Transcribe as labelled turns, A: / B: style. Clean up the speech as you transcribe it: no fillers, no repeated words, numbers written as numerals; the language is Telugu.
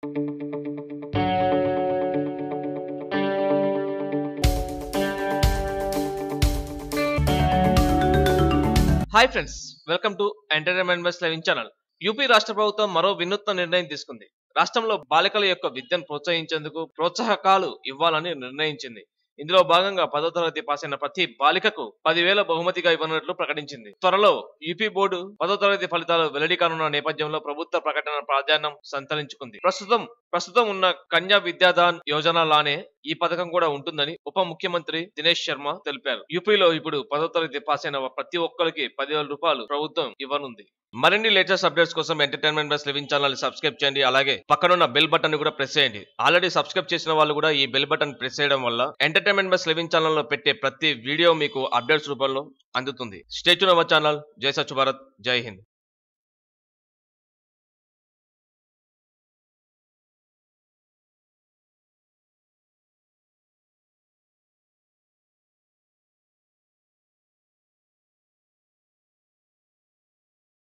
A: Hi friends, welcome to entertainment bus live channel. UP రాష్ట్ర ప్రభుత్వం మరో వినూత్న నిర్ణయం తీసుకుంది. రాష్ట్రంలో బాలికల యొక్క విద్యను ప్రోత్సహించేందుకు ప్రోత్సాహకాలు ఇవ్వాలని నిర్ణయించింది. ఇందులో భాగంగా 10వ తరగతి పాస్ అయిన ప్రతి బాలికకు 10,000 బహుమతిగా ఇవ్వనున్నట్లు ప్రకటించింది. త్వరలో యూపీ బోర్డు 10వ తరగతి ఫలితాలు వెల్లడి కానున్న నేపథ్యంలో ప్రభుత్వ ప్రకటన ప్రాధాన్యం సంతరించుకుంది. ప్రస్తుతం ఉన్న కన్యా విద్యాదాన్ యోజన లానే ఈ పథకం కూడా ఉంటుందని ఉప ముఖ్యమంత్రి దినేష్ శర్మ తెలిపారు. యూపీలో ఇప్పుడు 10వ తరగతి పాస్ అయిన ప్రతి ఒక్కరికి 10,000 రూపాయలు ప్రభుత్వం ఇవ్వనుంది. మరిన్ని లేటెస్ట్ అప్డేట్స్ కోసం entertainment bus living channel subscribe చేయండి. అలాగే పక్కనున్న బెల్ బటన్ ని కూడా ప్రెస్ చేయండి. ఆల్రెడీ సబ్స్క్రైబ్ చేసిన వాళ్ళు కూడా ఈ బెల్ బటన్ ప్రెస్ చేయడం వల్ల ఎంటర్టైన్మెంట్ బస్ లివింగ్ ఛానల్ లో పెట్టే ప్రతి వీడియో మీకు అప్డేట్స్ రూపంలో అందుతుంది. Stay tune our channel. జై స్వచ్ఛ భారత్, జై హింద్.